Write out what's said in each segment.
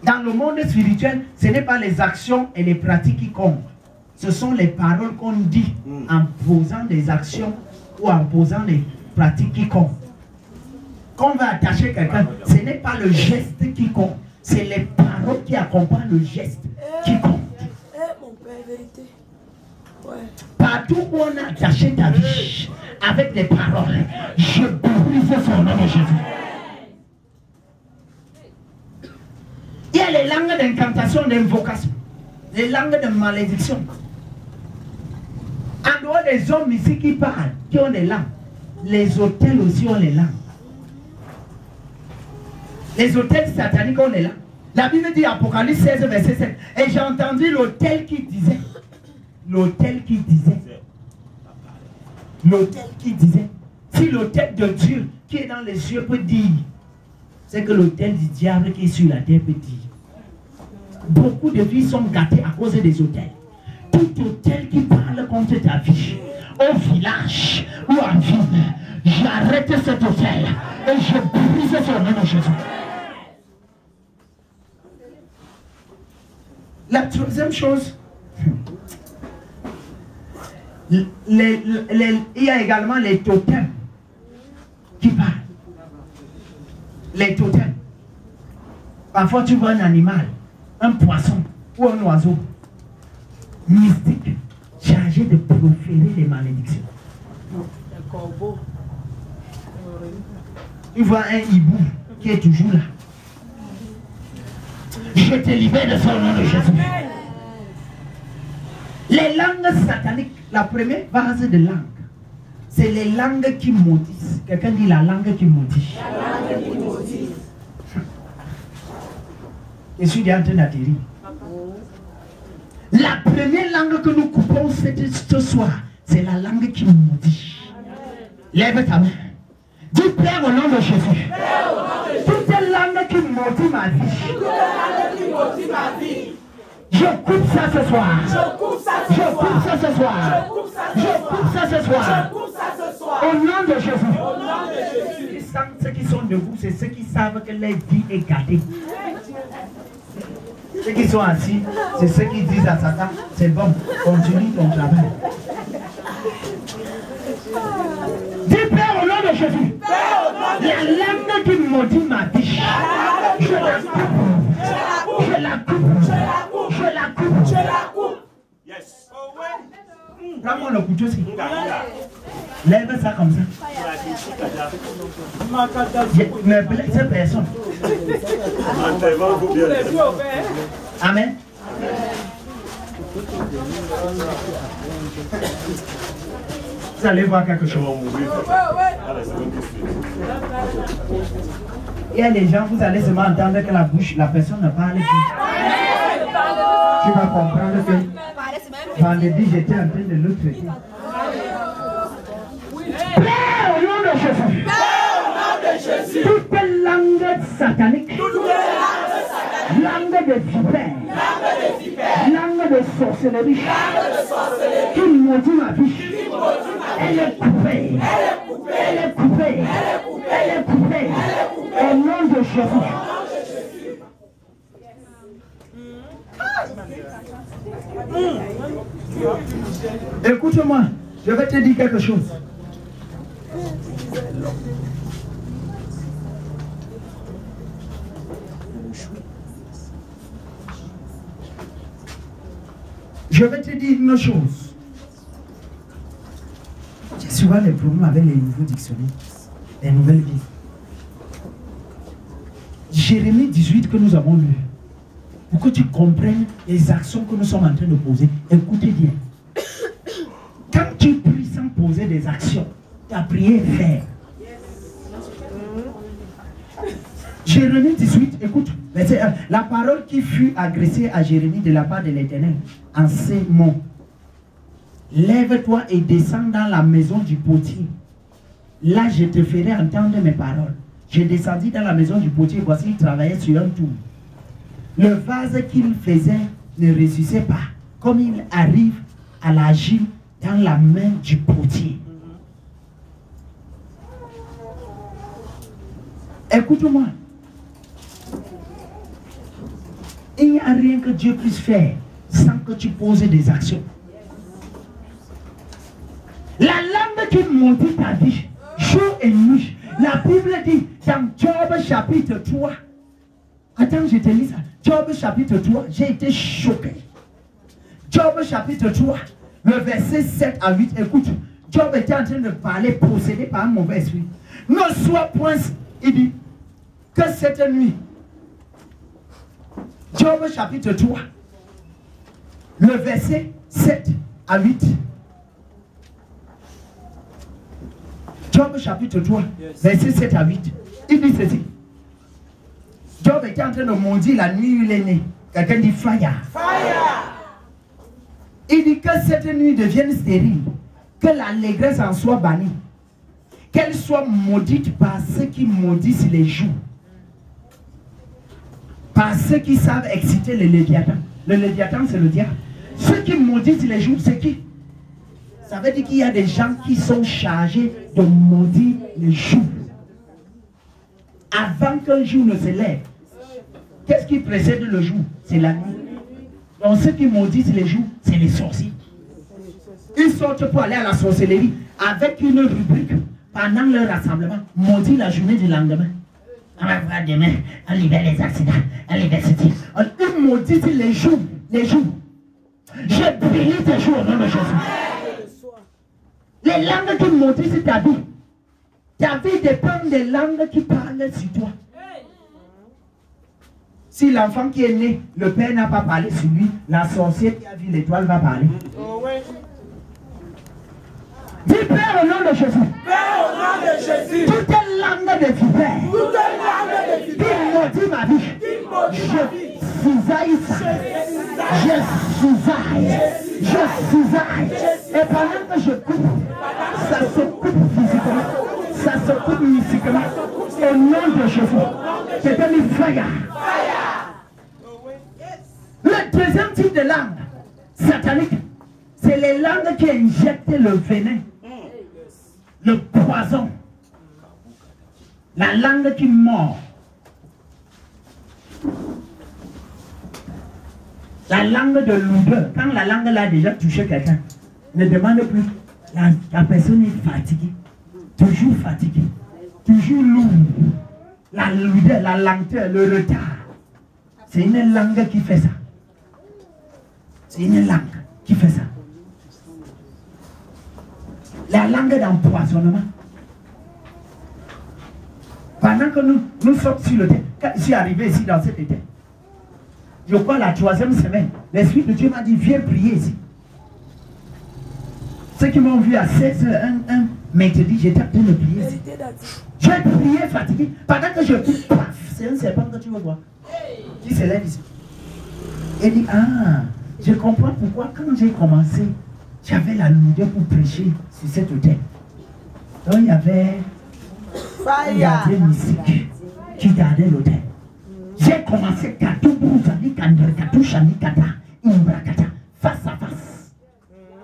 Dans le monde spirituel, ce n'est pas les actions et les pratiques qui comptent. Ce sont les paroles qu'on dit en posant des actions ou en posant des pratiques qui comptent. Quand on va attacher quelqu'un, ce n'est pas le geste qui compte. C'est les paroles qui accompagnent le geste qui comptent. Mon père, vérité. Ouais. Partout où on a attaché ta vie avec des paroles, je brise son nom de Jésus. Il y a les langues d'incantation, d'invocation, les langues de malédiction. En dehors des hommes ici qui parlent, qui ont des langues, les hôtels aussi ont les langues. Les hôtels sataniques ont les langues. La Bible dit Apocalypse 16, verset 7. Et j'ai entendu l'hôtel qui disait. L'hôtel qui disait. L'hôtel qui disait. Si l'hôtel de Dieu qui est dans les cieux peut dire, c'est que l'hôtel du diable qui est sur la terre peut dire. Beaucoup de vies sont gâtées à cause des hôtels. Tout hôtel qui parle contre ta vie, au village ou en ville, j'arrête cet hôtel et je brise son nom de Jésus. La troisième chose, il y a également les totems qui parlent. Les totems. Parfois tu vois un animal, un poisson ou un oiseau mystique chargé de proférer les malédictions. Un corbeau. Tu vois un hibou qui est toujours là. Je te libère de son nom de Jésus. Les langues sataniques, la première base de langue, c'est les langues qui maudissent. Quelqu'un dit la langue qui maudit. La langue qui maudit. Je suis en train d'atterrir. La première langue que nous coupons ce soir, c'est la langue qui maudit. Lève ta main. Dis Père au nom de Jésus. Toute langue qui maudit ma vie. Je coupe ça ce soir. Je coupe ça ce soir. Je coupe ça ce soir. Au nom de Jésus. Ceux qui sont debout, c'est ceux qui savent que leur vie est gâtée. Ceux qui sont assis, c'est ceux qui disent à Satan, c'est bon, continue ton travail. Dis Père au nom de Jésus. La langue qui maudit ma vie, je la coupe. Je la coupe. Je la coupe. Je la coupe. Yes. Prends-moi le couteau aussi. Lève ça comme ça. Ne blessez personne. Amen. Vous allez voir quelque chose. Il y a des gens, vous allez seulement entendre que la bouche, la personne ne parle plus. Tu vas comprendre que vendredi, j'étais en train de le traiter. Père, au nom de Jésus, toute langue satanique, langue de vipère, langue de sorcellerie, qui maudit ma vie, elle est coupée, elle est coupée, elle est coupée, au nom de Jésus. Écoute-moi, je vais te dire quelque chose. Je vais te dire une chose. J'ai souvent des problèmes avec les nouveaux dictionnaires, les nouvelles livres. Jérémie 18 que nous avons lu, pour que tu comprennes les actions que nous sommes en train de poser. Écoutez bien. Quand tu pries sans poser des actions, ta prière est faire. Jérémie 18, écoute, verset 1. La parole qui fut adressée à Jérémie de la part de l'Éternel en ces mots. Lève-toi et descends dans la maison du potier. Là, je te ferai entendre mes paroles. Je descendis dans la maison du potier, voici, il travaillait sur un tour. Le vase qu'il faisait ne réussissait pas, comme il arrive à l'agir dans la main du potier. Écoute-moi. Il n'y a rien que Dieu puisse faire sans que tu poses des actions. La langue qui maudit ta vie, jour et nuit. La Bible dit dans Job chapitre 3. Attends, je te lis ça. Job chapitre 3, j'ai été choqué. Job chapitre 3, le verset 7 à 8. Écoute, Job était en train de parler, possédé par un mauvais esprit. Ne sois point, il dit, que cette nuit. Job chapitre 3, le verset 7 à 8. Job chapitre 3, verset 7 à 8. Il dit ceci. Job était en train de maudire la nuit où il est né. Quelqu'un dit fire. Fire. Il dit que cette nuit devienne stérile. Que l'allégresse en soit bannie. Qu'elle soit maudite par ceux qui maudissent les jours. Par ceux qui savent exciter le Léviathan. Le Léviathan, c'est le diable. Ceux qui maudissent les jours, c'est qui? Ça veut dire qu'il y a des gens qui sont chargés de maudire les jours. Avant qu'un jour ne se lève, qu'est-ce qui précède le jour? C'est la nuit. Donc ceux qui maudissent les jours, c'est les sorciers. Ils sortent pour aller à la sorcellerie avec une rubrique pendant leur rassemblement. Maudit la journée du lendemain. On va voir demain, on libère les accidents, on libère ce type. Ils maudissent les jours, les jours. Je bénis tes jours au nom de Jésus. Les langues qui maudissent ta vie. Ta vie dépend des langues qui parlent sur toi. Si l'enfant qui est né, le père n'a pas parlé sur lui, la sorcière qui a vu l'étoile va parler. Dis Père au nom de Jésus. Père au nom de Jésus. Toute langue de vipère. Toute langue de vipère. Qui maudit ma vie. Qui maudit ma vie. Je cisaille ça. Je cisaille. Et pendant que je coupe, ça se coupe physiquement. Ça se coupe mystiquement. Au nom de Jésus. C'est un fire. Le deuxième type de langue satanique, c'est les langues qui injectent le venin, le poison, la langue qui mord, la langue de l'odeur. Quand la langue l'a déjà touché quelqu'un, ne demande plus. La personne est fatiguée, toujours fatiguée, toujours lourde. La lourdeur, la lenteur, le retard. C'est une langue qui fait ça. C'est une langue qui fait ça. La langue d'empoisonnement. Pendant que nous sommes sur le terrain, quand je suis arrivé ici dans cet été, je crois la 3e semaine, l'Esprit de Dieu m'a dit, viens prier ici. Ceux qui m'ont vu à 16h, un mercredi, j'étais en train de prier ici. J'ai prié fatigué. Pendant que je prie, paf, c'est un serpent que tu veux voir. Qui se lève ici. Et dit, ah, je comprends pourquoi quand j'ai commencé, j'avais la lourdeur pour prêcher sur cette hôtel. Donc il y avait un gardien mystique qui gardait l'hôtel. J'ai commencé face à face.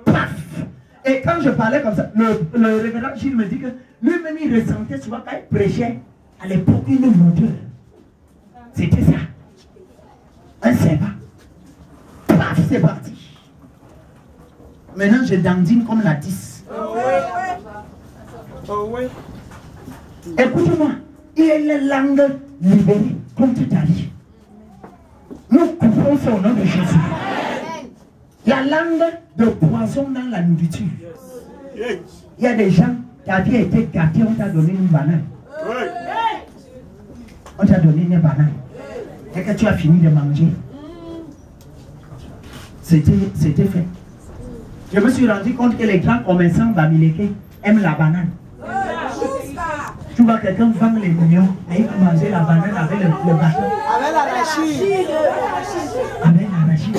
Paf. Et quand je parlais comme ça, le révérend Gilles me dit que lui-même il ressentait souvent quand il prêchait à l'époque une lourdeur. C'était ça. Un serpent. Paf, c'est parti. Maintenant, je dandine comme la 10. Écoute-moi, il y a une langue libérée contre ta vie. Nous coupons ça au nom de Jésus. La langue de poison dans la nourriture. Il y a des gens, ta vie a été gâtée, on t'a donné une banane. On t'a donné une banane. Et que tu as fini de manger. C'était fait. Je me suis rendu compte que les grands commerçants bamileke aiment la banane. Tu vois quelqu'un vendre les millions et il peut manger la banane avec le bâton. Avec l'arachide. Avec l'arachide.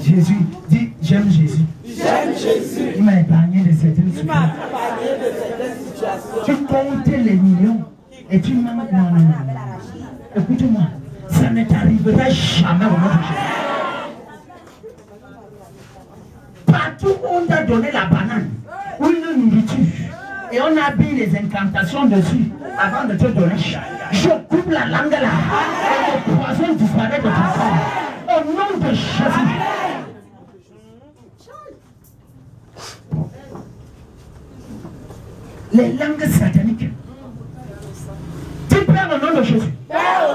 Jésus, dis j'aime Jésus. J'aime Jésus. Il m'a épargné de certaines situations. Tu comptes les millions et tu manques. Non. Écoute-moi, ça ne t'arrivera jamais au nom de Jésus. Partout où on t'a donné la banane ou une nourriture, et on a mis les incantations dessus avant de te donner. Je coupe la langue là et le poison disparaît de ton corps. Au nom de Jésus. Les langues sataniques. Tu perds au nom de Jésus.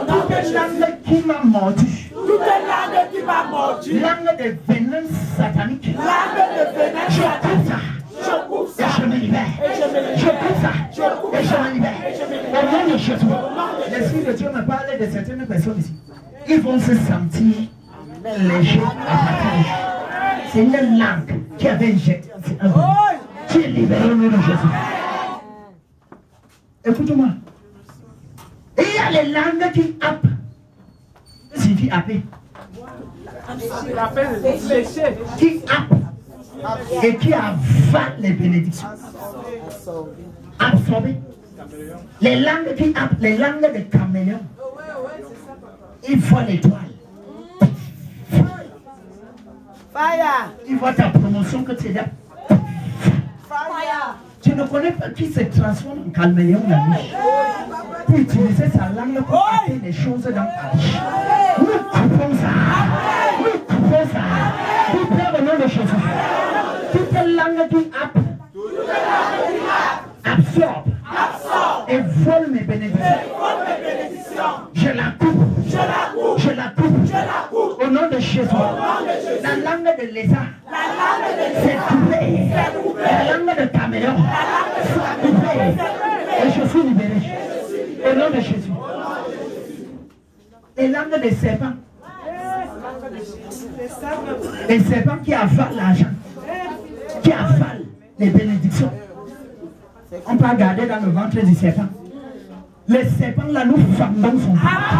Toute langue qui m'a mordu. Toute langue qui m'a mordu. Langue de venin satanique. Langue de venin Je coupe ça. Je coupe ça. Et je me libère. Je coupe ça. Et je me libère. Au nom de Jésus. L'Esprit de Dieu me parle de certaines personnes ici. Ils vont se sentir légers à partir. C'est une langue qui avait injecté un venin. Tu es libéré au nom de Jésus. Écoute-moi. Et il y a les langues qui happent. Ça signifie happer. Qui happent et qui avalent les bénédictions. Absorber. Les langues qui happent, les langues de caméléon. Ils voient l'étoile. Fire. Ils voient ta promotion que tu es là. Fire. Tu ne connais pas qui se transforme en caméléon la nuit pour utiliser sa langue pour appeler les choses dans ta vie. Nous coupons ça. Nous coupons ça. Nous prenons au nom de Jésus. Toute langue qui absorbe et vole mes bénédictions. Je la coupe. Je la coupe. Au nom de Jésus. La langue de lézard. C'est coupé. La langue de caméléon. C'est coupé. Et je suis libéré. Au nom de Jésus. Les langues des serpents. Les serpents qui avalent l'argent. Qui avalent les bénédictions. On peut regarder dans le ventre du serpent. Les serpents là, nous fendons son ventre.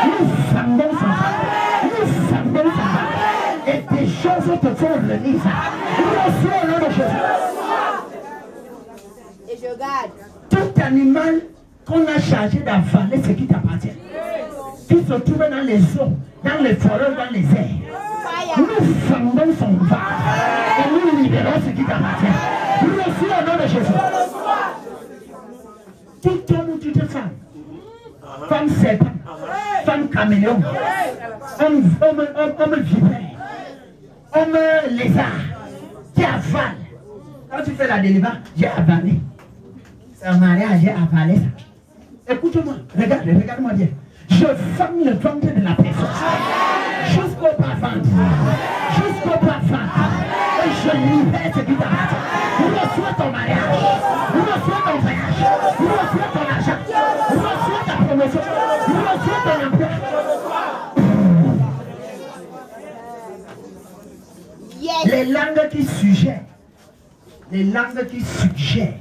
Nous fendons son ventre. Nous fendons son ventre. Et des choses te font venir. Reçois au nom de Jésus. Et je garde. Tout animal qu'on a chargé d'avaler ce qui t'appartient. Qui se trouve dans les eaux, dans les forêts, dans les airs. Nous fendons son ventre. Et nous libérons ce qui t'appartient. Reçois au nom de Jésus. Tout homme ou toute femme, femme serpent, femme caméléon, homme vipère, homme lézard, qui avale. Quand tu fais la délivrance, j'ai avalé. C'est un mariage, j'ai avalé ça. Écoute-moi, regarde-moi bien. Je femme le ventre de la personne jusqu'au bas-ventre, jusqu'au bas-ventre. Et je libère ce qui t'appartient. Reçois ton mariage, reçois ton voyage, reçois ton argent, reçois ta promotion, reçois ton emploi. Yes. Les langues qui suggèrent, les langues qui suggèrent.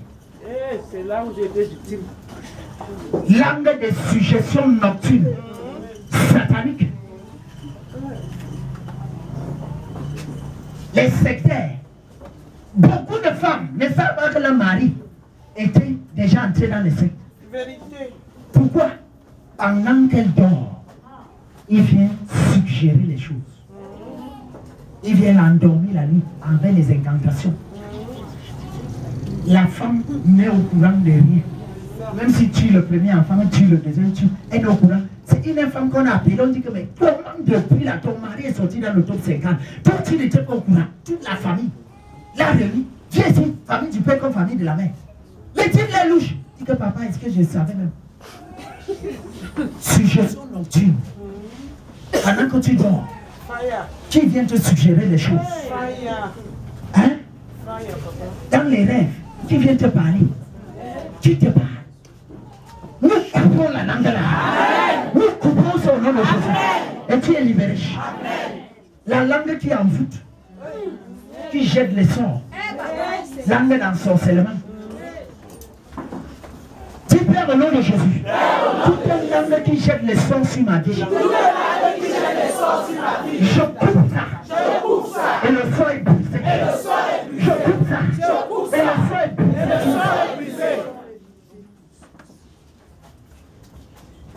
C'est là où j'ai été victime. Langue de suggestion nocturne, satanique. Les sectaires. Beaucoup de femmes ne savent pas que leur mari était déjà entré dans les sectes. Vérité. Pourquoi? Pendant qu'elle dort, il vient suggérer les choses. Il vient l'endormir la nuit avec les incantations. La femme n'est au courant de rien. Même si tu es le premier enfant, tu es le deuxième, elle est au courant. C'est une femme qu'on a appelée. On dit que mais comment depuis là, ton mari est sorti dans le top 50? Toi, tu n'étais pas au courant. Toute la famille l'a réunie. Viens ici, famille du père comme famille de la mère. Le type les louche. Dit que papa, est-ce que je savais même? Suggestion nocturne. Pendant que tu dors, qui vient te suggérer les choses? Hein? Dans les rêves, qui vient te parler? Qui te parle? Nous coupons la langue là. Nous coupons son nom de Jésus. Et tu es libéré. La langue qui envoûte, qui jette les sorts. Langue d'ensorcellement. Tu perds le nom de Jésus. Toute langue qui jette les sorts sur ma vie. Je coupe ça. Et le sort est brisé. Je coupe ça. Et le sort est brisé.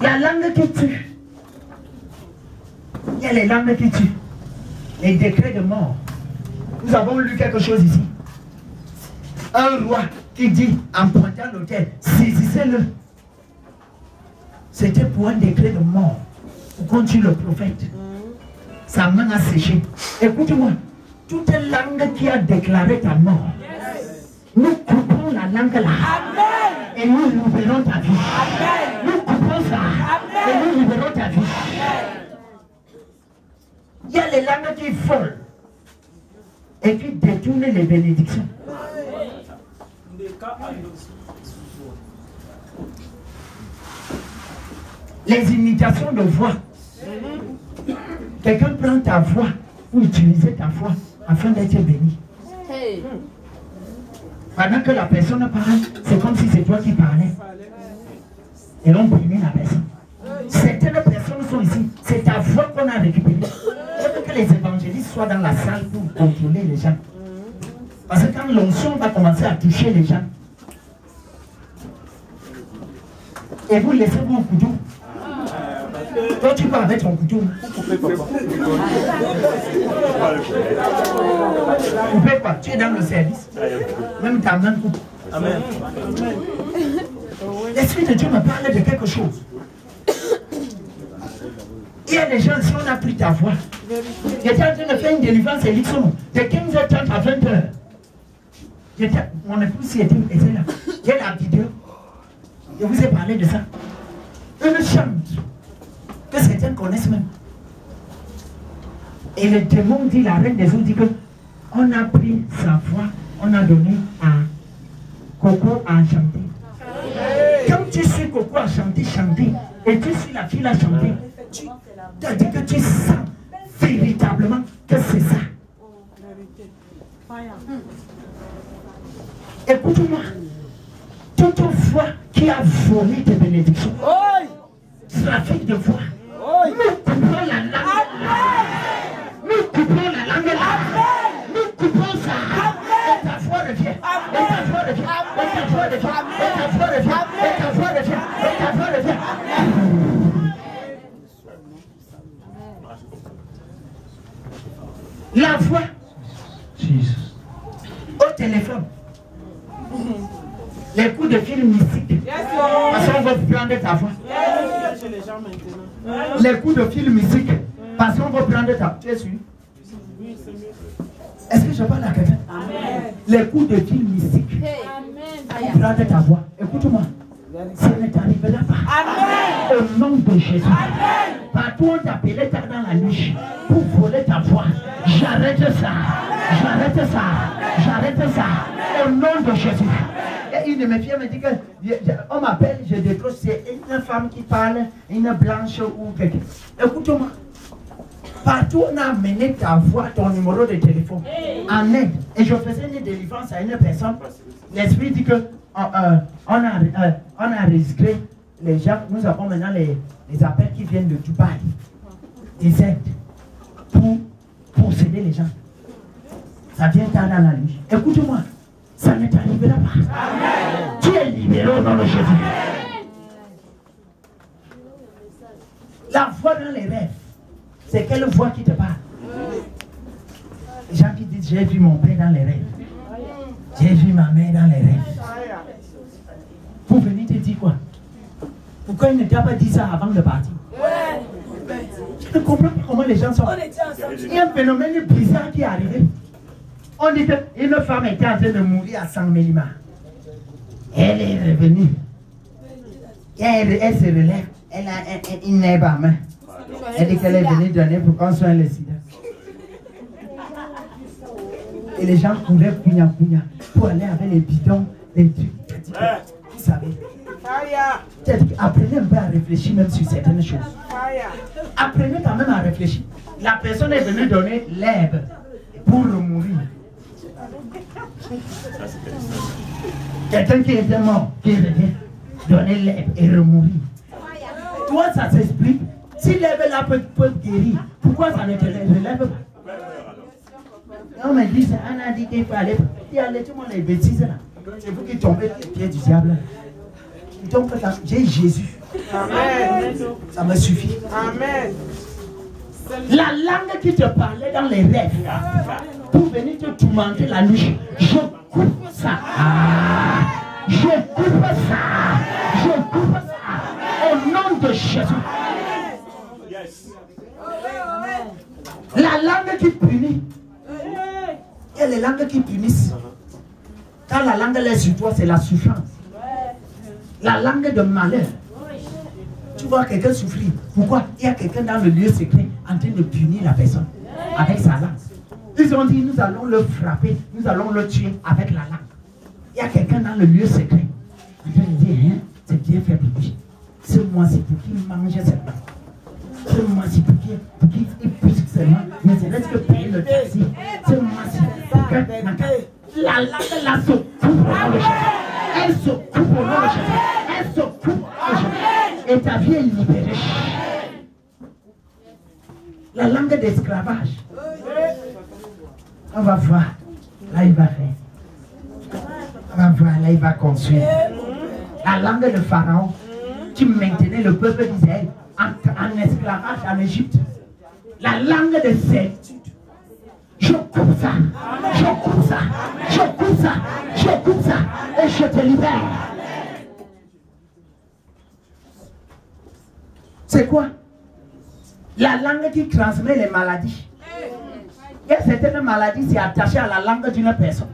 La langue qui tue. Il y a les langues qui tuent. Les décrets de mort. Nous avons lu quelque chose ici. Un roi qui dit en pointant l'autel, saisissez-le. C'était pour un décret de mort. Pour continuer le prophète. Sa main a séché. Écoute-moi, toute langue qui a déclaré ta mort, nous coupons la langue là. Amen. Et nous libérons ta vie. Amen. Nous coupons ça. Amen. Et nous libérons ta vie. Amen. Il y a les langues qui volent et qui détournent les bénédictions. Les imitations de voix. Quelqu'un prend ta voix pour utiliser ta voix afin d'être béni. Hey. Pendant que la personne parle, c'est comme si c'est toi qui parlais. Et l'on bénit la personne. Certaines personnes sont ici. C'est ta voix qu'on a récupérée. Il faut que les évangélistes soient dans la salle pour contrôler les gens. Parce que quand l'onction va commencer à toucher les gens, et vous laissez vos couteaux. Toi, tu vas avec ton couteau. Coupez quoi? Tu es dans le service. Même ta main coupe. Amen. L'Esprit de Dieu me parle de quelque chose. Il y a des gens, si on a pris ta voix, j'étais en train de faire une délivrance à Elixon de 15h30 à 20h. Mon épouse était là. Il y a la vidéo. Je vous ai parlé de ça. Une chante que certains connaissent même. Et le démon dit, la reine des eaux dit que on a pris sa voix, on a donné à Coco à chanter. Quand tu suis Coco à chanter, et tu suis la fille à chanter, tu as dit que tu sens véritablement que c'est ça. Écoute-moi, toute voix qui a volé tes bénédictions, trafic de voix, nous coupons la langue, nous coupons la langue, nous coupons ça, et ta voix revient, et ta voix revient, et ta voix revient, et ta voix revient, et ta voix revient, et ta voix revient. La voix au téléphone, les coups de fil mystiques, parce qu'on va prendre ta voix. Les coups de fil mystiques, parce qu'on va prendre ta voix. Tu es sûr? Est-ce que je parle à quelqu'un? Les coups de fil mystiques, pour prendre ta voix. Écoute-moi, ça ne t'arrivera pas. Au nom de Jésus. Partout on t'appelait dans la nuit pour voler ta voix. J'arrête ça. J'arrête ça. J'arrête ça. Au nom de Jésus. Et une de mes filles me dit que on m'appelle, je décroche, c'est une femme qui parle, une blanche ou quelqu'un. Écoute-moi. Partout on a amené ta voix, ton numéro de téléphone en aide. Et je faisais une délivrance à une personne. L'esprit dit que on a registré les gens. Nous avons maintenant les appels qui viennent de Dubaï, des aides pour posséder les gens. Ça vient tard dans la nuit. Écoute-moi, ça ne t'arrivera pas. Amen. Tu es libéré au nom de Jésus. La voix dans les rêves, c'est quelle voix qui te parle? Les gens qui disent j'ai vu mon père dans les rêves, j'ai vu ma mère dans les rêves. Pour venir te dire quoi? Pourquoi il ne t'a pas dit ça avant de partir? Je ne comprends pas comment les gens sont. Il y a un phénomène bizarre qui est arrivé. On dit qu'une femme était en train de mourir à San Mélima. Elle est revenue. Elle se relève. Elle a une nez à main. Elle dit qu'elle est venue donner pour qu'on soigne le sida. Et les gens couraient cugna pour aller avec les bidons, les trucs. Vous savez. Apprenez un peu à réfléchir même sur certaines choses. Apprenez quand même à réfléchir. La personne est venue donner l'herbe pour mourir. Quelqu'un qui était mort, qui revient, donner l'herbe et remourir. Toi, ça s'explique. Si l'herbe là peut guérir, pourquoi ça ne te relève pas? On me dit, on a dit qu'il fallait. Il y a tout le monde les bêtises là. C'est vous qui tombez les pieds du diable. Donc, j'ai Jésus. Amen. Ça me suffit. Amen. La langue qui te parlait dans les rêves pour venir te tourmenter la nuit, je coupe ça. Je coupe ça. Je coupe ça. Au nom de Jésus. La langue qui punit. Il y a les langues qui punissent. Quand la langue est sur toi, c'est la souffrance. La langue de malheur. Tu vois quelqu'un souffrir. Pourquoi? Il y a quelqu'un dans le lieu secret en train de punir la personne avec sa langue. Ils ont dit, nous allons le frapper, nous allons le tuer avec la langue. Il y a quelqu'un dans le lieu secret en train de dire, hein, c'est bien fait pour lui. Ce mois-ci, pour qu'il mange seulement. Ce mois-ci, pour qu'il puisse seulement, ne serait-ce que payer le taxi. Ce mois-ci, la langue là se coupe au nom de Jésus. Elle se coupe au nom de Jésus. Elle se coupe au nom de Jésus. Et ta vie est libérée. La langue d'esclavage. On va voir. Là, il va faire. On va voir. Là, il va construire. La langue de Pharaon qui maintenait le peuple d'Israël en esclavage en Égypte. La langue de servitude. Je coupe ça. Je coupe ça. Je coupe ça. Je coupe ça. Et je te libère. C'est quoi? La langue qui transmet les maladies. Il y a certaines maladies, c'est attaché à la langue d'une personne.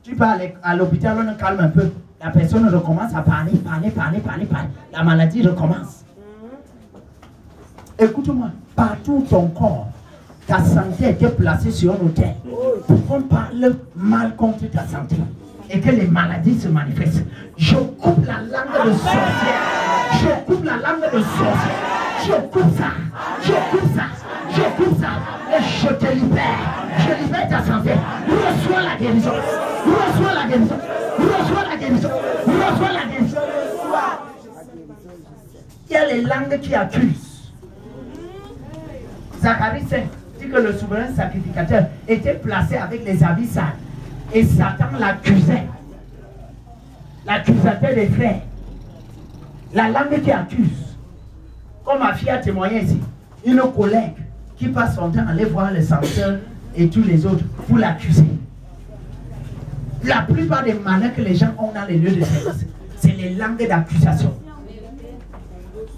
Tu vas à l'hôpital, on calme un peu. La personne recommence à parler. La maladie recommence. Écoute-moi, partout ton corps, ta santé était placée sur un autel pour qu'on parle mal contre ta santé et que les maladies se manifestent. Je coupe la langue de sorcière. Je coupe la langue de sorcière. Je coupe ça. Je coupe ça. Je coupe ça. Et je te libère. Je libère ta santé. Reçois la guérison. Reçois la guérison. Reçois la guérison. Reçois la guérison. Il y a les langues qui accusent. Zacharie 5 dit que le souverain sacrificateur était placé avec les habits sales. Et Satan l'accusait. L'accusateur des frères. La langue qui accuse. Comme ma fille a témoigné ici. Une collègue qui passe son temps à aller voir les senteurs et tous les autres pour l'accuser. La plupart des malheurs que les gens ont dans les lieux de service, c'est les langues d'accusation.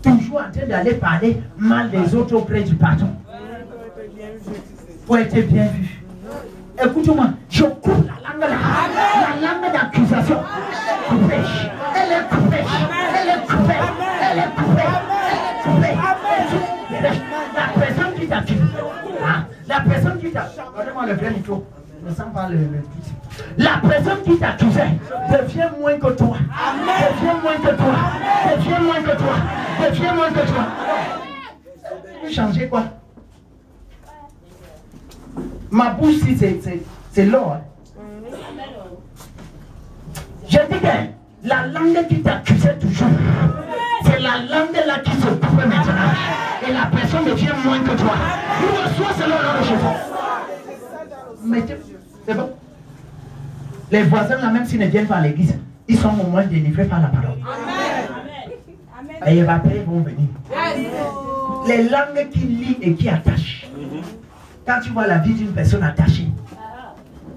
Toujours en train d'aller parler mal des autres auprès du patron. Pour être bien vu. Écoute-moi, je coupe la langue là. La langue d'accusation. Coupée. Elle est coupée. Elle est coupée. Elle est coupée. Elle est coupée. La personne qui t'accuse. La personne qui t'accuse. Donnez-moi le vrai micro. Je ne sens pas le truc. La personne qui t'accusait devient moins que toi. Devient moins que toi. Devient moins que toi. Devient moins que toi. Tu changer quoi? Ma bouche, si c'est l'or. Je dis que la langue qui t'accusait toujours, c'est la langue là qui se coupe maintenant. Et la personne devient moins que toi. Ou reçois selon l'ordre de Jésus. Mais c'est bon. Les voisins là, même s'ils ne viennent pas à l'église, ils sont au moins délivrés par la parole. Et après, ils vont venir. Les langues qui lient et qui attachent. Quand tu vois la vie d'une personne attachée,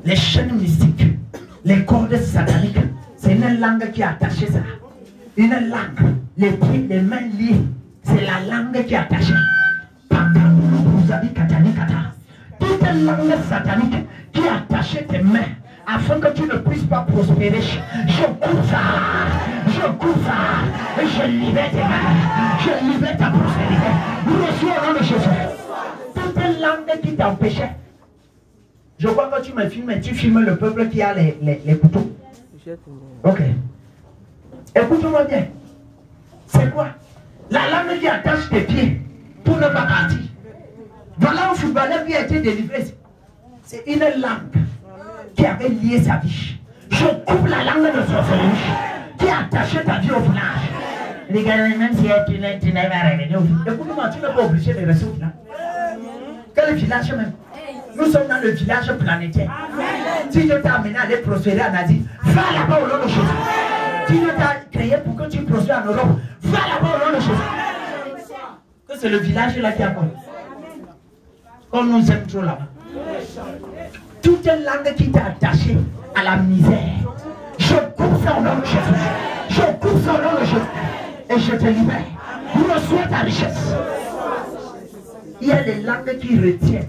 les chaînes mystiques, les cordes sataniques, c'est une langue qui est attachée ça. Une langue, les pieds, les mains liés, c'est la langue qui est attachée. Toute langue satanique qui a attaché tes mains afin que tu ne puisses pas prospérer. Je coupe ça, je coupe ça, et je libère tes mains, je libère ta prospérité. Reçois au nom de Jésus. Toute langue qui t'empêchait. Je crois que tu me filmes et tu filmes le peuple qui a les couteaux. Ok. Écoute-moi bien. C'est quoi? La langue qui attache tes pieds pour ne pas partir. Voilà un footballeur qui a été délivré. C'est une langue qui avait lié sa vie. Je coupe la langue de sorcellerie qui a attaché ta vie au village. Regarde, même si tu n'es pas revenu au village. Écoute-moi, tu n'es pas obligé de rester au village. Quel village même? Nous sommes dans le village planétaire. Si Dieu t'a amené à aller prospérer en Asie, va là-bas au nom de Jésus. Si Dieu t'a créé pour que tu prospères en Europe, va là-bas au nom de Jésus. Que c'est le village là qui a quoi? On nous aime trop là-bas. Toute langue qui t'a attaché à la misère, je coupe ça au nom de Jésus. Je coupe ça au nom de Jésus. Et je te libère. Reçois ta richesse. Il y a des langues qui retiennent.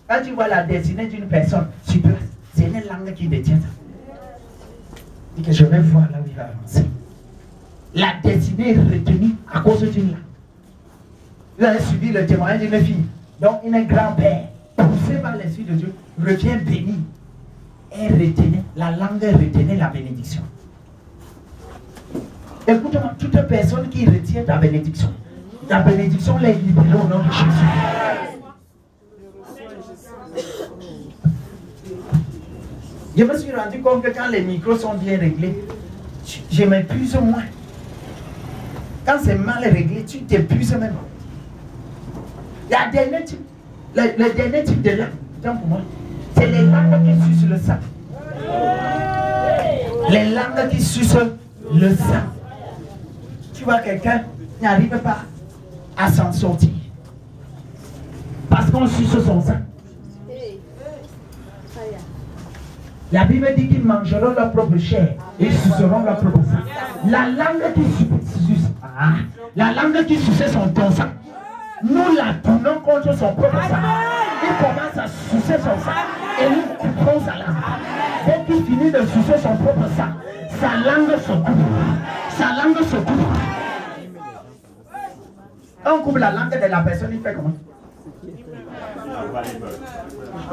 Quand tu vois la destinée d'une personne, c'est une langue qui détient ça. Et que je vais voir là où il va avancer. La destinée est retenue à cause d'une langue. Vous avez suivi le témoignage d'une fille. Donc, un grand-père, poussé par l'Esprit de Dieu, revient béni. Et retenait, la langue retenait la bénédiction. Écoute-moi, toute personne qui retient ta bénédiction l'est libérée au nom de Jésus. Je me suis rendu compte que quand les micros sont bien réglés, je m'épuise moins. Quand c'est mal réglé, tu t'épuises même. Le dernier type de langue, pour moi, c'est les langues qui sucent le sang. Les langues qui sucent le sang. Tu vois, quelqu'un n'arrive pas à s'en sortir. Parce qu'on suce son sang. La Bible dit qu'ils mangeront leur propre chair et ils suceront leur propre sang. La langue qui suçait ton sang, nous la tournons contre son propre sang. Il commence à sucer son sang et nous coupons sa langue. Dès qu'il finit de sucer son propre sang, sa langue se coupe. Sa langue se coupe. Quand on coupe la langue de la personne, il fait comment?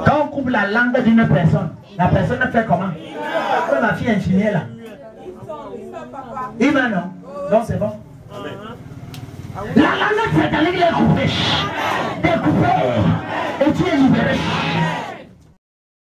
Quand on coupe la langue d'une personne, la personne fait comment? Comme ma fille infirmière là. Il va non? Donc c'est bon. La langue satanique est coupée. Et tu es libéré.